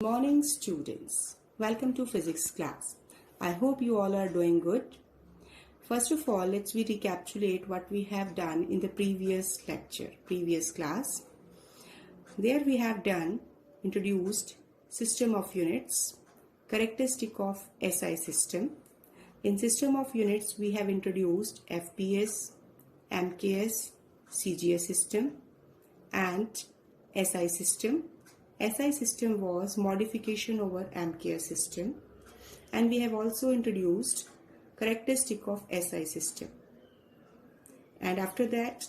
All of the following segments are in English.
Morning students, welcome to physics class. I hope you all are doing good. First of all, let's recapitulate what we have done in the previous class. There we have introduced system of units, characteristic of SI system. In system of units, we have introduced FPS, MKS, CGS system and SI system. SI system was modification over MKS system, and we have also introduced characteristic of SI system. And after that,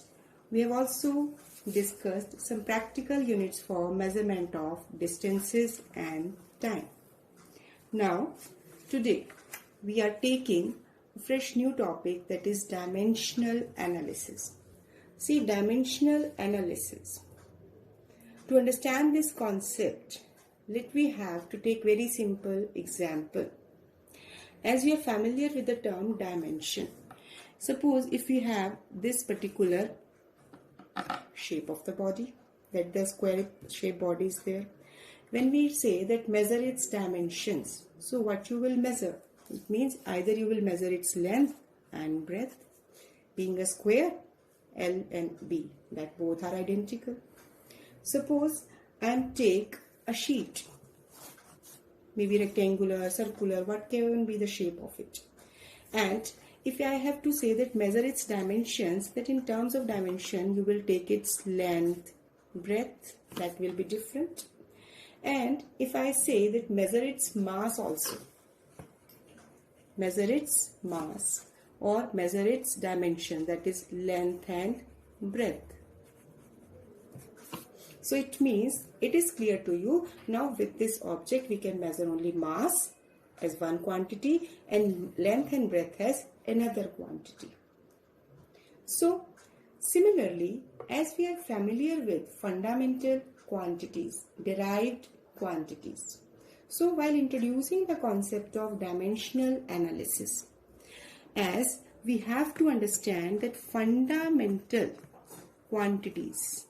we have also discussed some practical units for measurement of distances and time. Now, today we are taking a fresh new topic, that is dimensional analysis. See, dimensional analysis. To understand this concept, we have to take very simple example. As we are familiar with the term dimension, suppose if we have this particular shape of the body, that the square shape body is there. When we say that measure its dimensions, so what you will measure? It means either you will measure its length and breadth, being a square, L and B, that both are identical. Suppose I take a sheet, maybe rectangular, circular, what can be the shape of it. And if I have to say that measure its dimensions, that in terms of dimension, you will take its length, breadth, that will be different. And if I say that measure its mass also, measure its mass or measure its dimension, that is length and breadth. So it means it is clear to you. Now with this object we can measure only mass as one quantity and length and breadth as another quantity. So similarly, as we are familiar with fundamental quantities, derived quantities. So while introducing the concept of dimensional analysis, as we have to understand that fundamental quantities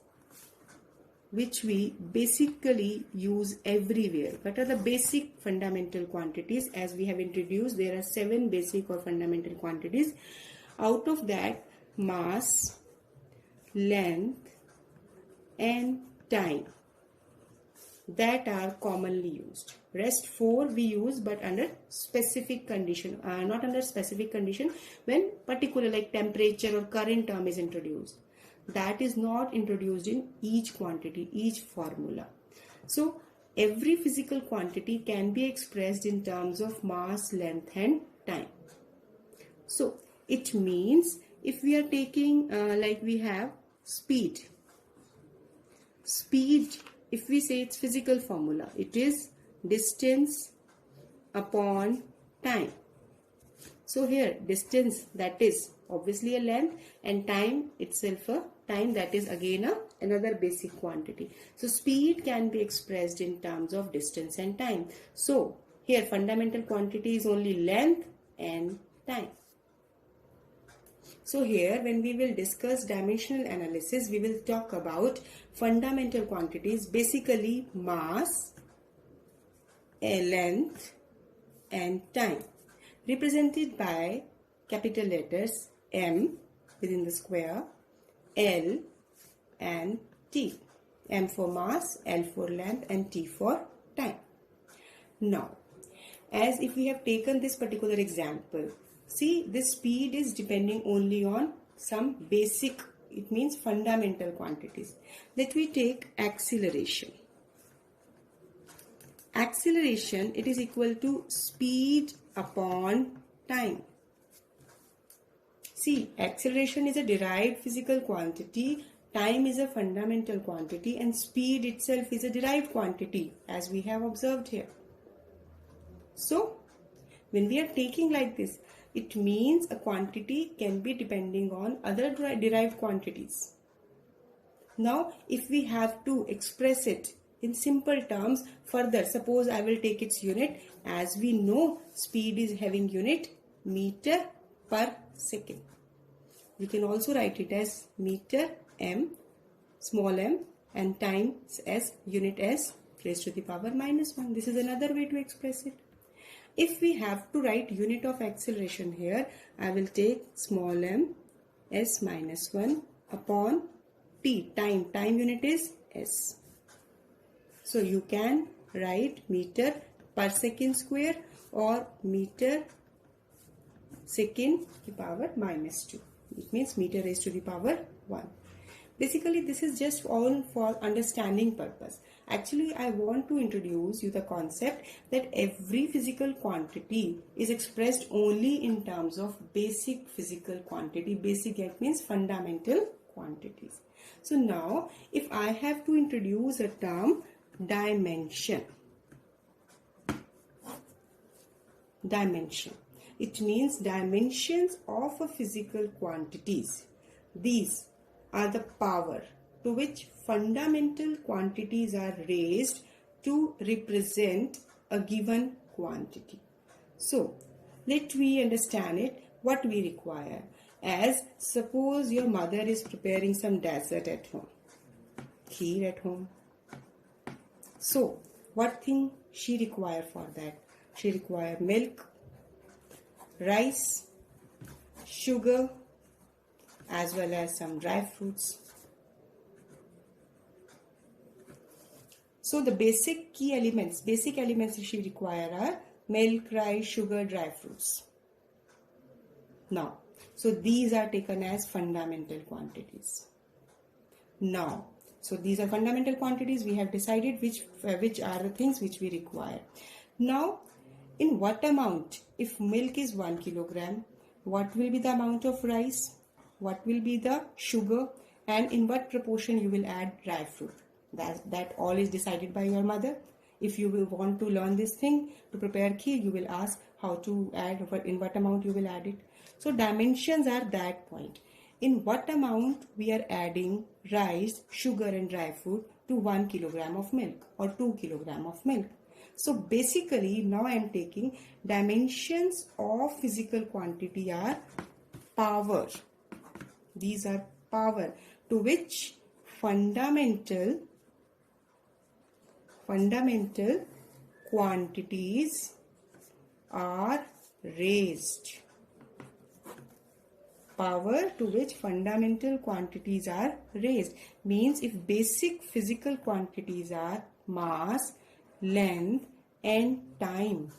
which we basically use everywhere. What are the basic fundamental quantities? As we have introduced, there are 7 basic or fundamental quantities. Out of that, mass, length and time, that are commonly used. Rest 4 we use, but under specific condition, not under specific condition, when particular like temperature or current term is introduced. That is not introduced in each quantity, each formula. So every physical quantity can be expressed in terms of mass, length and time. So it means if we are taking like we have speed, if we say its physical formula, it is distance upon time. So here distance, that is obviously a length, and time itself a time, that is again another basic quantity. So speed can be expressed in terms of distance and time. So here fundamental quantity is only length and time. So here when we will discuss dimensional analysis, we will talk about fundamental quantities, basically mass, length and time, represented by capital letters M within the square, L and T. M for mass, L for length and T for time. Now, as if we have taken this particular example, see, this speed is depending only on some basic, it means fundamental quantities. Let me take acceleration. Acceleration, it is equal to speed upon time. See, acceleration is a derived physical quantity, time is a fundamental quantity, and speed itself is a derived quantity, as we have observed here. So, when we are taking like this, it means a quantity can be depending on other derived quantities. Now, if we have to express it in simple terms further, suppose I will take its unit. As we know, speed is having unit meter per second. We can also write it as meter m, small m, and time as unit as raised to the power minus 1. This is another way to express it. If we have to write unit of acceleration here, I will take small m s minus 1 upon t. Time unit is s. So you can write meter per second square or meter second to the power minus 2. It means meter raised to the power 1. Basically, this is just all for understanding purpose. Actually, I want to introduce you the concept that every physical quantity is expressed only in terms of basic physical quantity. Basic, that means fundamental quantities. So now, if I have to introduce a term dimension. Dimension. It means dimensions of a physical quantities. These are the power to which fundamental quantities are raised to represent a given quantity. So, let we understand it, what we require. As suppose your mother is preparing some dessert at home, kheer at home. So, what thing she require for that? She require milk, rice, sugar, as well as some dry fruits. So the basic elements she require are milk, rice, sugar, dry fruits. Now, so these are taken as fundamental quantities. Now, so these are fundamental quantities. We have decided which are the things which we require. Now, in what amount? If milk is 1 kilogram, what will be the amount of rice? What will be the sugar? And in what proportion you will add dry fruit? That all is decided by your mother. If you will want to learn this thing to prepare kheer, you will ask how to add, in what amount you will add it. So dimensions are that point. In what amount we are adding rice, sugar and dry fruit to 1 kilogram of milk or 2 kilogram of milk. So basically now I am taking dimensions of physical quantity are power. These are power to which fundamental quantities are raised. Power to which fundamental quantities are raised means if basic physical quantities are mass, length and time.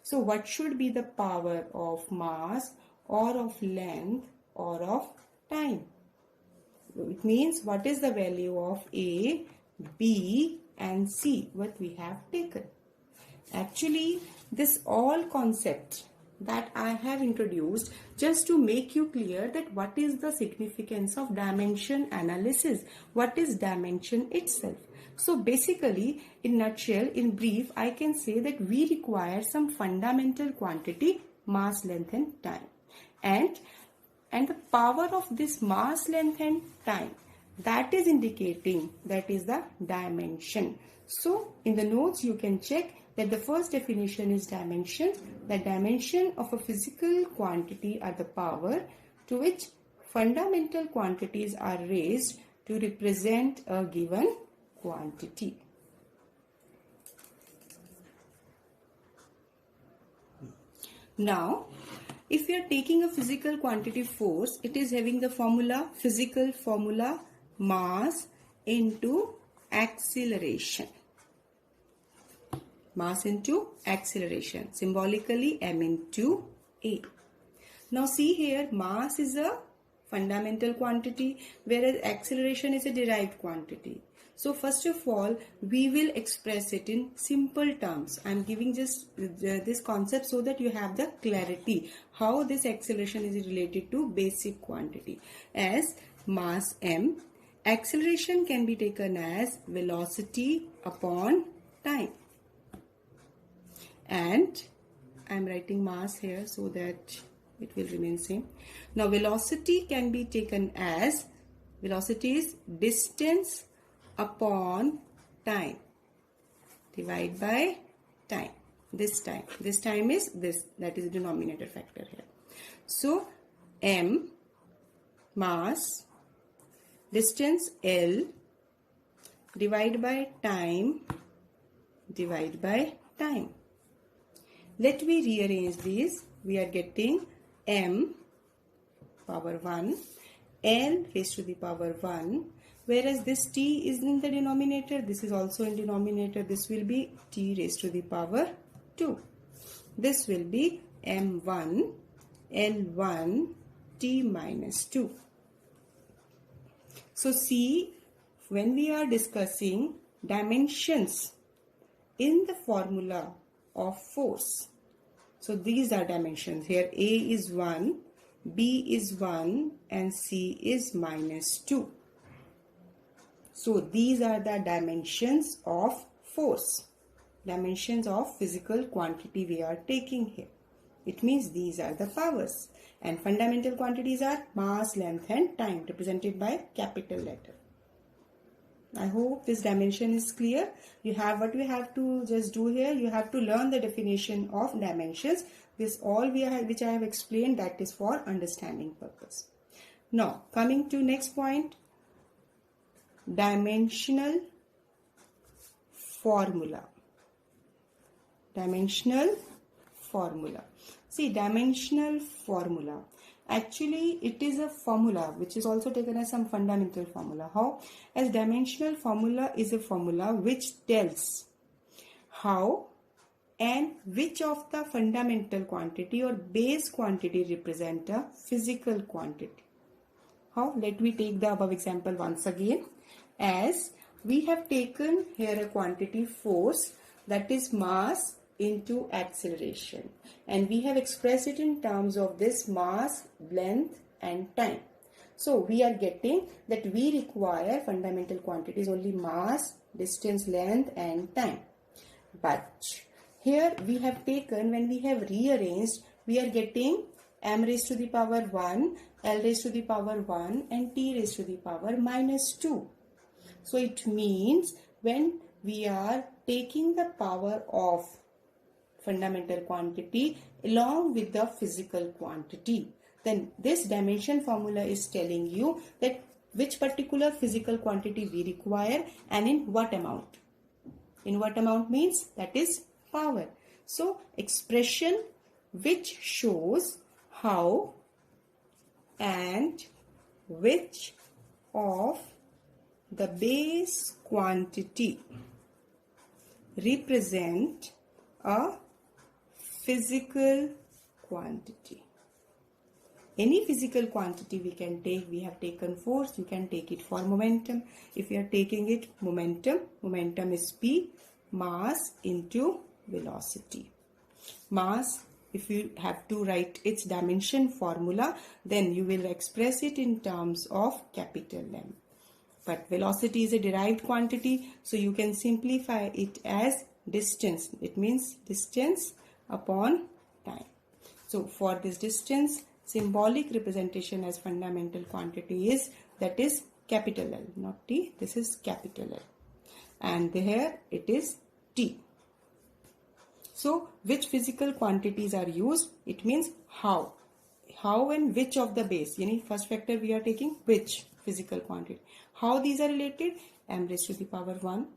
So what should be the power of mass or of length or of time? It means what is the value of A, B and C what we have taken. Actually, this all concept that I have introduced just to make you clear that what is the significance of dimension analysis, what is dimension itself. So basically, in nutshell, in brief, I can say that we require some fundamental quantity, mass, length and time. And the power of this mass, length and time, that is indicating, that is the dimension. So in the notes you can check that the first definition is dimension. The dimension of a physical quantity are the power to which fundamental quantities are raised to represent a given quantity. Now, if we are taking a physical quantity force, it is having the formula, physical formula, mass into acceleration. Mass into acceleration. Symbolically, m into a. Now see here, mass is a fundamental quantity, whereas acceleration is a derived quantity. So first of all, we will express it in simple terms. I am giving just this concept so that you have the clarity how this acceleration is related to basic quantity. As mass m, acceleration can be taken as velocity upon time. And I am writing mass here so that it will remain same. Now velocity can be taken as, velocity is distance upon time, divide by time. This time is this, that is the denominator factor here. So m, mass, distance L, divide by time, divided by time. Let me rearrange these. We are getting m power 1, n raised to the power 1, whereas this t is in the denominator, this is also in denominator, this will be t raised to the power 2. This will be m1 L1 t minus 2. So see, when we are discussing dimensions in the formula of force, so these are dimensions. Here A is 1, B is 1 and C is minus 2. So these are the dimensions of force, dimensions of physical quantity we are taking here. It means these are the powers, and fundamental quantities are mass, length and time, represented by capital letter. I hope this dimension is clear. What you have to just do here, you have to learn the definition of dimensions. This all which I have explained, that is for understanding purpose. Now coming to next point, dimensional formula. Dimensional formula. See, dimensional formula. Actually, it is a formula which is also taken as some fundamental formula. How? As dimensional formula is a formula which tells how and which of the fundamental quantity or base quantity represent a physical quantity. How? Let me take the above example once again. As we have taken here a quantity force, that is mass into acceleration, and we have expressed it in terms of this mass, length and time. So we are getting that we require fundamental quantities only mass, distance, length and time. But here we have taken, when we have rearranged, we are getting m raised to the power 1, l raised to the power 1 and t raised to the power minus 2. So it means when we are taking the power of fundamental quantity along with the physical quantity, then this dimension formula is telling you that which particular physical quantity we require and in what amount. In what amount means that is power. So expression which shows how and which of the base quantity represent a physical quantity. Any physical quantity we can take. We have taken force, you can take it for momentum. If you are taking it momentum is P, mass into velocity. Mass, if you have to write its dimension formula, then you will express it in terms of capital M. But velocity is a derived quantity, so you can simplify it as distance. It means distance upon time. So for this distance, symbolic representation as fundamental quantity is, that is capital L, not T, this is capital L. And here it is T. So which physical quantities are used? It means how. How and which of the base. First factor we are taking which physical quantity. How these are related? M raised to the power 1,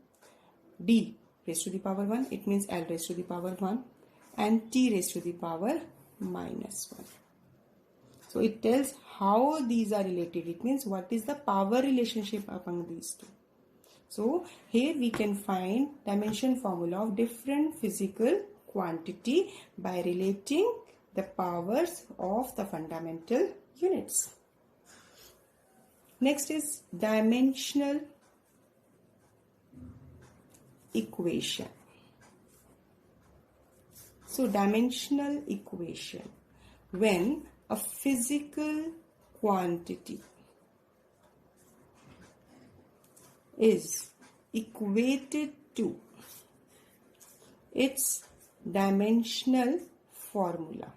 D raised to the power 1, it means L raised to the power 1 and T raised to the power minus 1. So it tells how these are related. It means what is the power relationship among these two. So here we can find dimension formula of different physical quantity by relating the powers of the fundamental units. Next is dimensional equation. So dimensional equation, when a physical quantity is equated to its dimensional formula,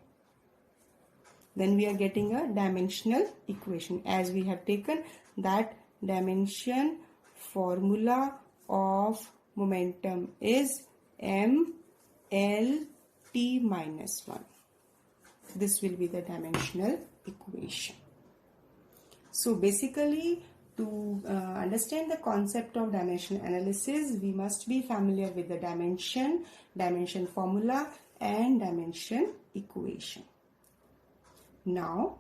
then we are getting a dimensional equation, as we have taken that dimension formula of momentum is m l t minus 1. This will be the dimensional equation. So basically, to understand the concept of dimension analysis, we must be familiar with the dimension formula and dimension equation. Now,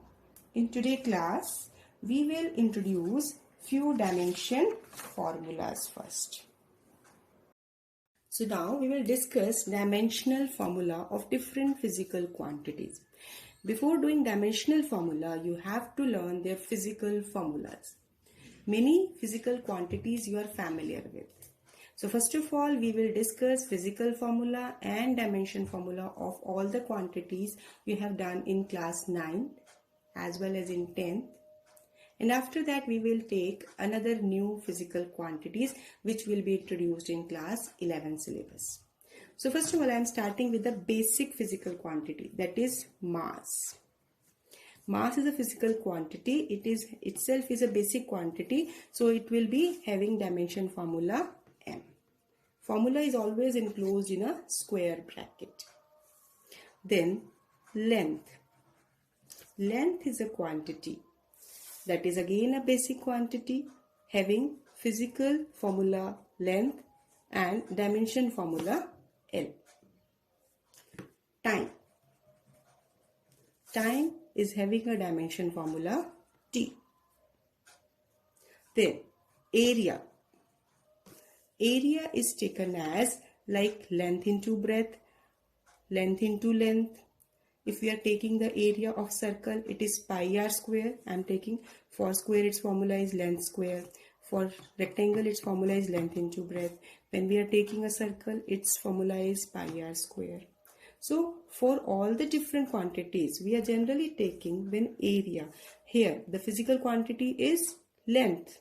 in today's class, we will introduce few dimension formulas first. So now we will discuss dimensional formula of different physical quantities. Before doing dimensional formula, you have to learn their physical formulas. Many physical quantities you are familiar with. So first of all, we will discuss physical formula and dimension formula of all the quantities we have done in class 9 as well as in 10th. And after that, we will take another new physical quantities which will be introduced in class 11 syllabus. So first of all, I am starting with the basic physical quantity, that is mass. Mass is a physical quantity. It is itself is a basic quantity. So it will be having dimension formula m. Formula is always enclosed in a square bracket. Then length. Length is a quantity. That is again a basic quantity having physical formula length and dimension formula L. Time. Time is having a dimension formula T. Then area. Area is taken as like length into breadth, length into length. If we are taking the area of circle, it is pi r square. I am taking for square, its formula is length square. For rectangle, its formula is length into breadth. When we are taking a circle, its formula is pi r square. So for all the different quantities, we are generally taking when area. Here, the physical quantity is length.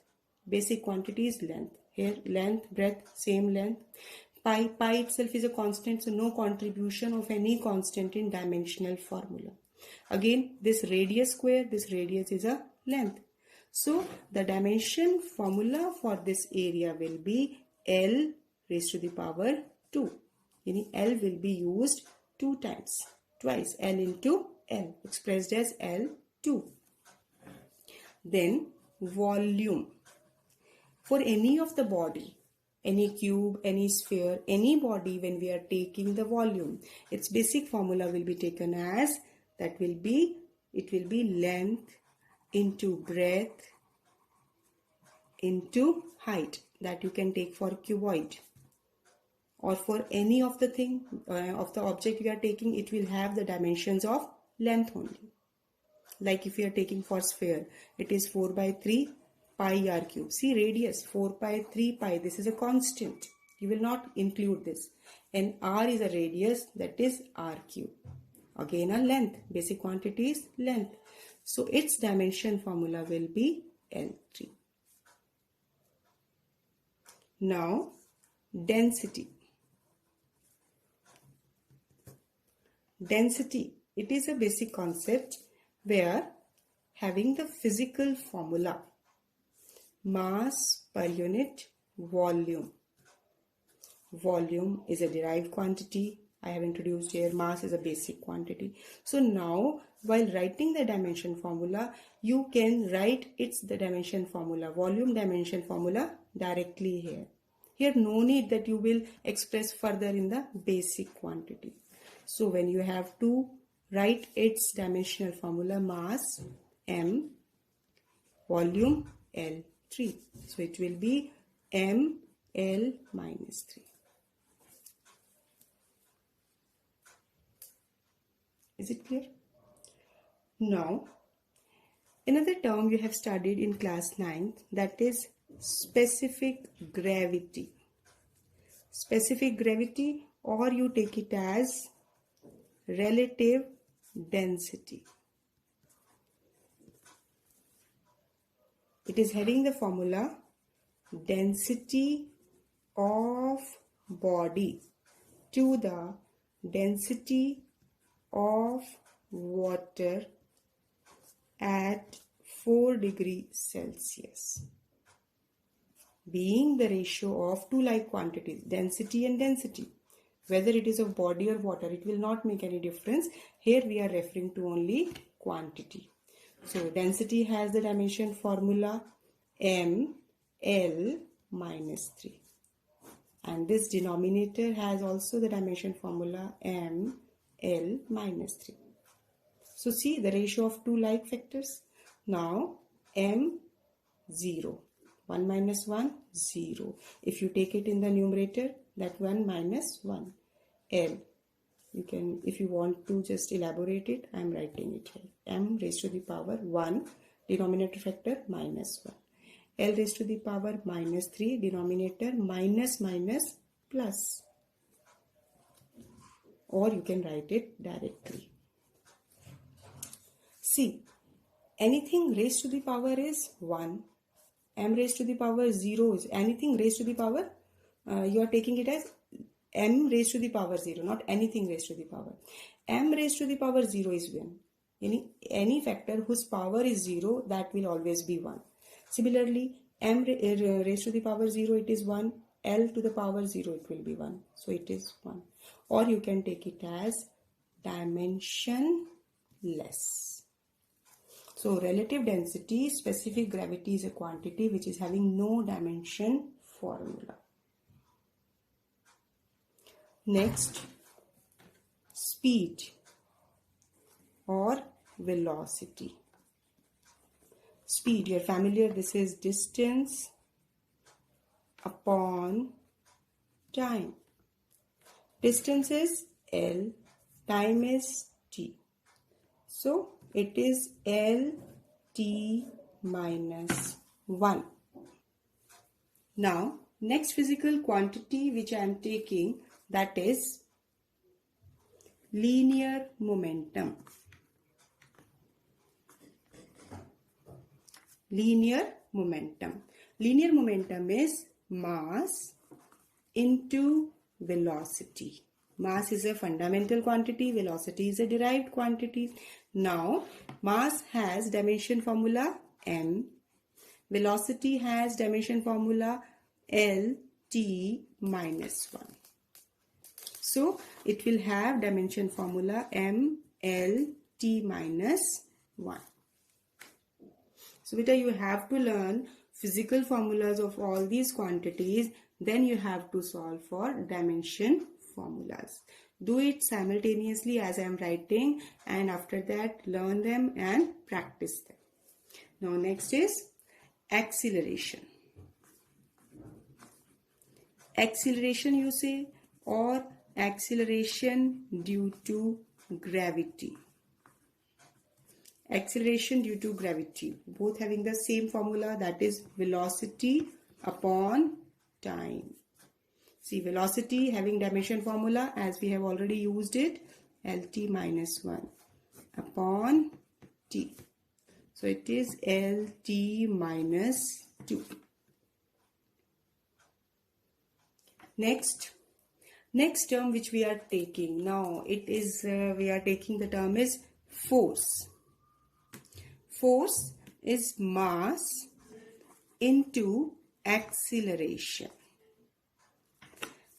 Basic quantity is length. Here, length, breadth, same length. Pi itself is a constant, so no contribution of any constant in dimensional formula. Again, this radius square, this radius is a length. So the dimension formula for this area will be L raised to the power 2. Meaning L will be used twice, L into L, expressed as L2. Then volume. For any of the body, any cube, any sphere, any body, when we are taking the volume, its basic formula will be taken as, it will be length into breadth into height. That you can take for cuboid. Or for any of the thing, of the object we are taking, it will have the dimensions of length only. Like if we are taking for sphere, it is 4 by 3 pi r cube. See radius, 4 pi 3 pi, this is a constant. You will not include this. And r is a radius, that is r cube. Again a length, basic quantity is length. So its dimension formula will be L3. Now density. Density, it is a basic concept where having the physical formula mass per unit volume. Volume is a derived quantity. I have introduced here mass is a basic quantity. So now while writing the dimension formula, you can write the dimension formula, volume dimension formula directly here. Here no need that you will express further in the basic quantity. So when you have to write its dimensional formula, mass M, volume L3. So it will be M L minus 3. Is it clear? Now, another term you have studied in class 9, that is specific gravity. Specific gravity, or you take it as relative density. It is having the formula density of body to the density of water at 4 degrees Celsius, being the ratio of two like quantities, density and density. Whether it is of body or water, it will not make any difference. Here we are referring to only quantity. So density has the dimension formula ml minus 3. And this denominator has also the dimension formula ml minus 3. So see the ratio of two like factors. Now m 0. 1 minus 1, 0. If you take it in the numerator, that 1 minus 1. L. You can, if you want to just elaborate it, I am writing it here. M raised to the power 1, denominator factor minus 1. L raised to the power minus 3, denominator minus minus plus. Or you can write it directly. See, anything raised to the power is 1. M raised to the power 0 is anything raised to the power, you are taking it as m raised to the power 0, not anything raised to the power. M raised to the power 0 is 1. Any factor whose power is 0, that will always be 1. Similarly, m raised to the power 0, it is 1. L to the power 0, it will be 1. So it is 1. Or you can take it as dimensionless. So relative density, specific gravity is a quantity which is having no dimension formula. Next, speed or velocity. Speed, you're familiar, this is distance upon time. Distance is L, time is T. So it is Lt minus 1. Now, next physical quantity which I am taking, that is linear momentum. Linear momentum. Linear momentum is mass into velocity. Mass is a fundamental quantity, velocity is a derived quantity. Now, mass has dimension formula m, velocity has dimension formula Lt minus 1. So, it will have dimension formula mLt minus 1. So, beta, you have to learn physical formulas of all these quantities, then you have to solve for dimension formulas. Do it simultaneously as I am writing, and after that learn them and practice them. Now next is acceleration. Acceleration you say, or acceleration due to gravity. Acceleration due to gravity, both having the same formula, that is velocity upon time. See, velocity having dimension formula as we have already used it, Lt minus 1 upon T. So it is Lt minus 2. Next term which we are taking now, it is we are taking the term is force. Force is mass into acceleration.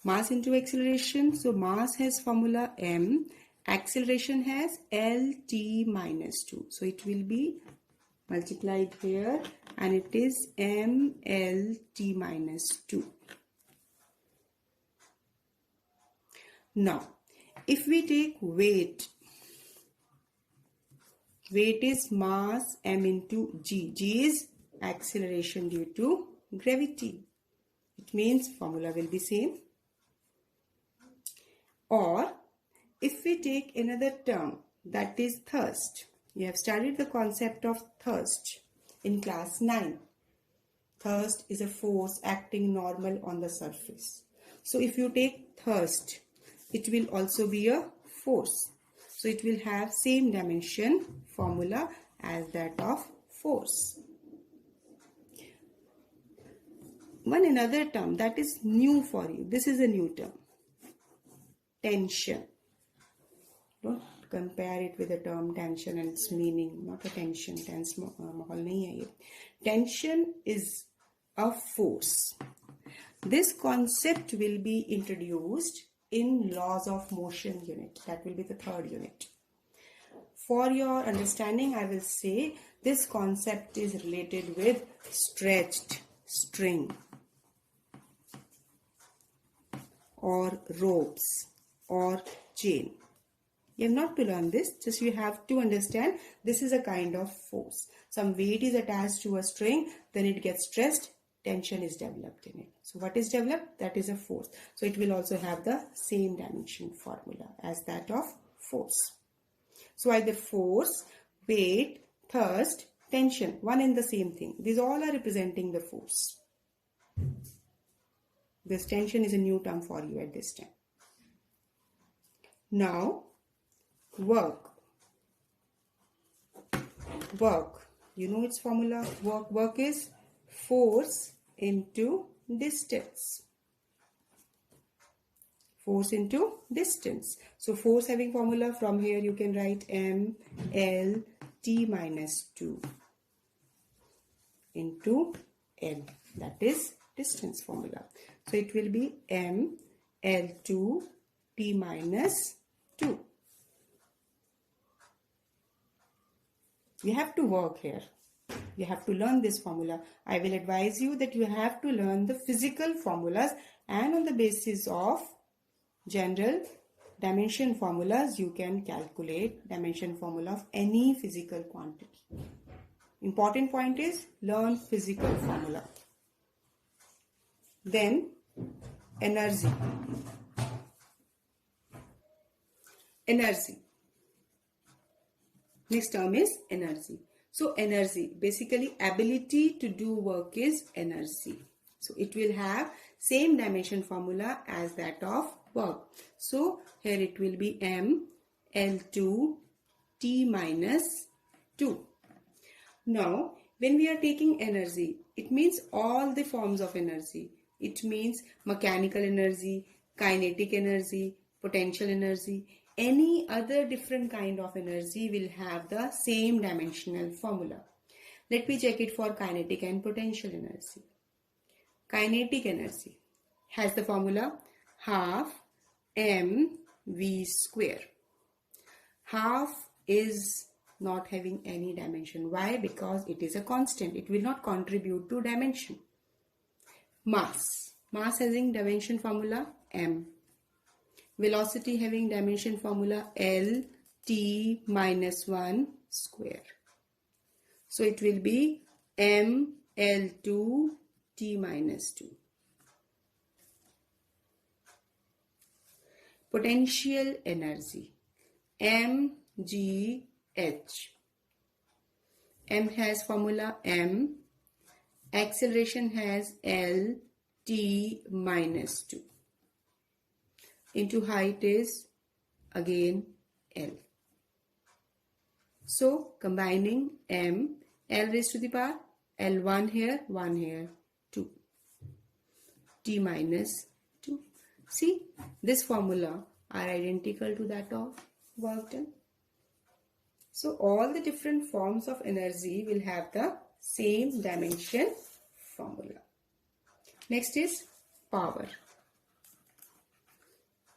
Mass into acceleration, so mass has formula m, acceleration has Lt minus 2. So it will be multiplied here and it is mLt minus 2. Now, if we take weight, weight is mass m into g. G is acceleration due to gravity. It means formula will be same. Or if we take another term, that is thrust. You have studied the concept of thrust in class 9. Thrust is a force acting normal on the surface. So if you take thrust, it will also be a force. So it will have same dimension formula as that of force. One another term that is new for you. This is a new term. Tension. Don't compare it with the term tension and its meaning. Not a tension. Tense mahal nahi hai ye. Tension is a force. This concept will be introduced in laws of motion unit. That will be the third unit. For your understanding, I will say this concept is related with stretched string or ropes or chain. You have not to learn this, just you have to understand this is a kind of force. Some weight is attached to a string, then it gets stressed, tension is developed in it. So what is developed? That is a force. So it will also have the same dimension formula as that of force. So either force, weight, thrust, tension, one and the same thing. These all are representing the force. This tension is a new term for you at this time. Now, work. Work. You know its formula. Work is force into distance. Force into distance. So force having formula, from here you can write M L T minus 2 into L. That is distance formula. So it will be M L2 T minus 2. You have to work here. You have to learn this formula. I will advise you that you have to learn the physical formulas, and on the basis of general dimension formulas, you can calculate dimension formula of any physical quantity. Important point is learn physical formula. Then energy. Energy. Next term is energy. So energy, basically ability to do work is energy. So it will have same dimension formula as that of work. So here it will be M L2 T minus 2. Now when we are taking energy, it means all the forms of energy. It means mechanical energy, kinetic energy, potential energy. Any other different kind of energy will have the same dimensional formula. Let me check it for kinetic and potential energy. Kinetic energy has the formula half mv square. Half is not having any dimension. Why? Because it is a constant. It will not contribute to dimension. Mass. Mass having dimension formula m. Velocity having dimension formula L T minus 1 square. So it will be M L2 T minus 2. Potential energy mgh. M has formula m. Acceleration has L T minus 2. Into height is again L. So combining M, L raised to the power L, 1 here, 1 here, 2. T minus 2. See, this formula are identical to that of work done. So all the different forms of energy will have the same dimension formula. Next is power.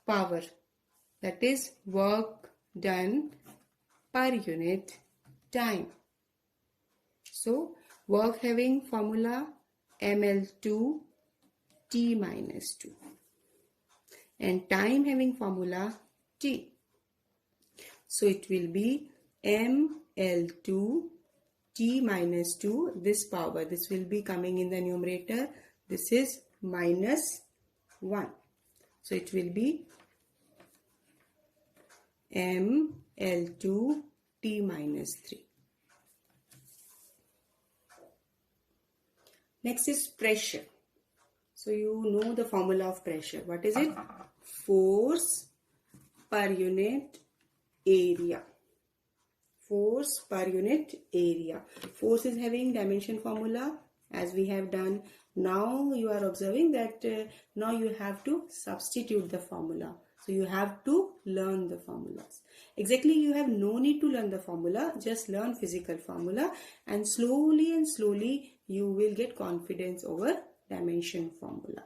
Power, that is work done per unit time. So work having formula ml2 t minus 2 and time having formula t. So it will be ml2 t minus 2. This power, this will be coming in the numerator. This is minus 1. So it will be ml2 t minus 3. Next is pressure. So you know the formula of pressure. What is it? Force per unit area. Force per unit area. Force is having dimension formula as we have done. Now you are observing that now you have to substitute the formula. So you have to learn the formulas. Exactly, you have no need to learn the formula. Just learn physical formula and slowly you will get confidence over dimension formula.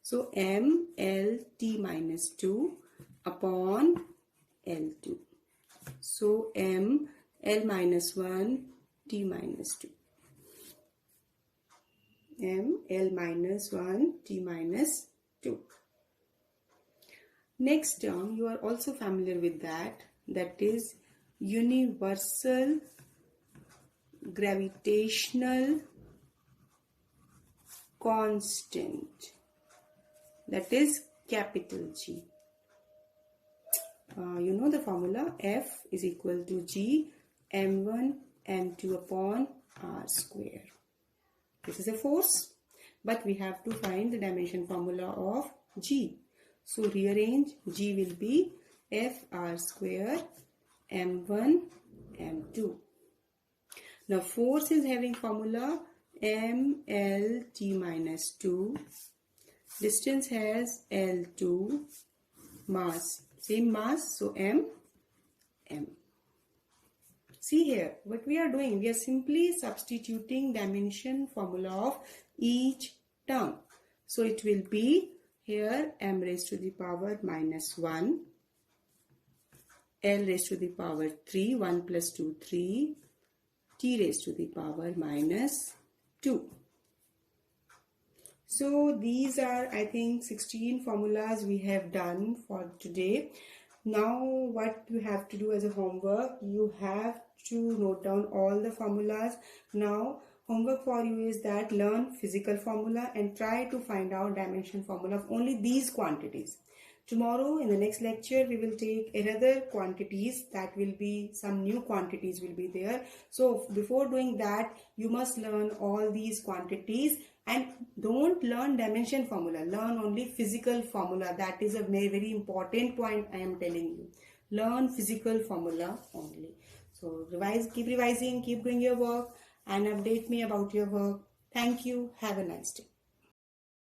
So ml t minus 2 upon L2. So m L minus 1 T minus 2. M L minus 1 T minus 2. Next term, you are also familiar with that. That is universal gravitational constant. That is capital G. You know the formula, F is equal to G m1 m2 upon r square. This is a force, but we have to find the dimension formula of G. So rearrange, G will be Fr square m1 m2. Now force is having formula mlt minus 2. Distance has L2. Mass, same mass, so m. See here, what we are doing, we are simply substituting dimension formula of each term. So it will be here m raised to the power minus 1, L raised to the power 3, 1 plus 2, 3, T raised to the power minus 2. So these are, I think, 16 formulas we have done for today. Now what you have to do as a homework, you have to note down all the formulas. Now homework for you is that learn physical formula and try to find out dimension formula of only these quantities. Tomorrow in the next lecture we will take another quantities, that will be some new quantities will be there. So before doing that you must learn all these quantities and don't learn dimension formula, learn only physical formula. That is a very, very important point I am telling you. Learn physical formula only. So revise, keep revising, keep doing your work and update me about your work. Thank you. Have a nice day.